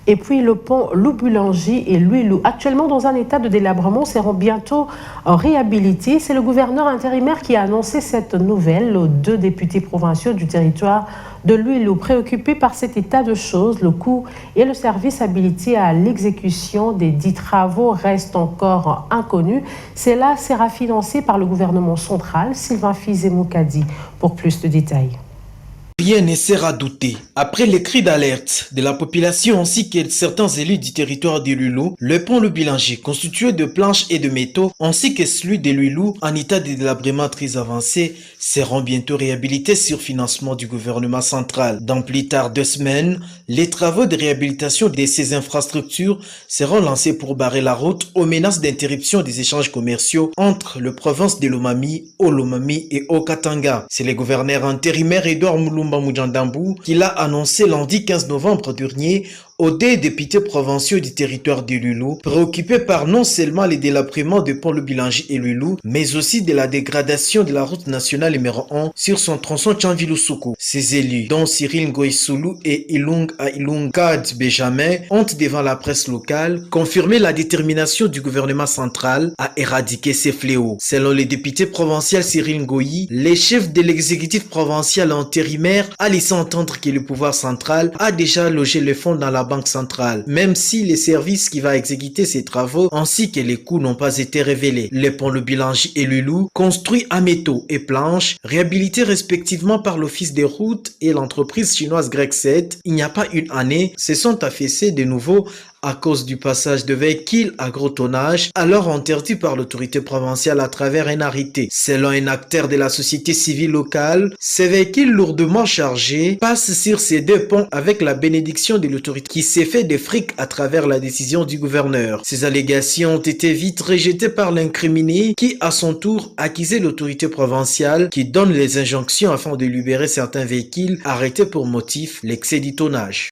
Et puis le pont Loubulangi et Luilou, actuellement dans un état de délabrement, seront bientôt réhabilités. C'est le gouverneur intérimaire qui a annoncé cette nouvelle aux 2 députés provinciaux du territoire de Luilou. Préoccupés par cet état de choses, le coût et le service habilité à l'exécution des dits travaux restent encore inconnus. Cela sera financé par le gouvernement central. Sylvain Fizé-Moukadi pour plus de détails. Rien ne sert à douter. Après les cris d'alerte de la population ainsi que certains élus du territoire de Luilou, le pont Loubulangi, constitué de planches et de métaux, ainsi que celui de Luilou, en état de délabrement très avancé, seront bientôt réhabilités sur financement du gouvernement central. Dans plus tard 2 semaines, les travaux de réhabilitation de ces infrastructures seront lancés pour barrer la route aux menaces d'interruption des échanges commerciaux entre les provinces de Lomami, Olomami et Haut-Katanga. C'est le gouverneur intérimaire Edouard Moulumba Mujandambou qui l'a annoncé lundi 15 novembre dernier aux 2 députés provinciaux du territoire de Luilou, préoccupés par non seulement les délabrements de pont Loubulangi et Luilou, mais aussi de la dégradation de la route nationale numéro 1 sur son tronçon Tchanviloussoukou. Ces élus, dont Cyril Ngoïsoulou et Ilung Kad Benjamin, ont devant la presse locale confirmé la détermination du gouvernement central à éradiquer ces fléaux. Selon le député provincial Cyril Ngoï, les chefs de l'exécutif provincial intérimaire a laissé entendre que le pouvoir central a déjà logé le fonds dans la Banque centrale, même si les services qui va exécuter ces travaux ainsi que les coûts n'ont pas été révélés. Le pont Loubulangi et Luilou, construits à métaux et planches, réhabilités respectivement par l'Office des routes et l'entreprise chinoise Grec 7, il n'y a pas une année, se sont affaissés de nouveau à cause du passage de véhicules à gros tonnage, alors interdit par l'autorité provinciale à travers un arrêté. Selon un acteur de la société civile locale, ces véhicules lourdement chargés passent sur ces 2 ponts avec la bénédiction de l'autorité qui s'est fait des frics à travers la décision du gouverneur. Ces allégations ont été vite rejetées par l'incriminé qui, à son tour, accusait l'autorité provinciale qui donne les injonctions afin de libérer certains véhicules arrêtés pour motif l'excès du tonnage.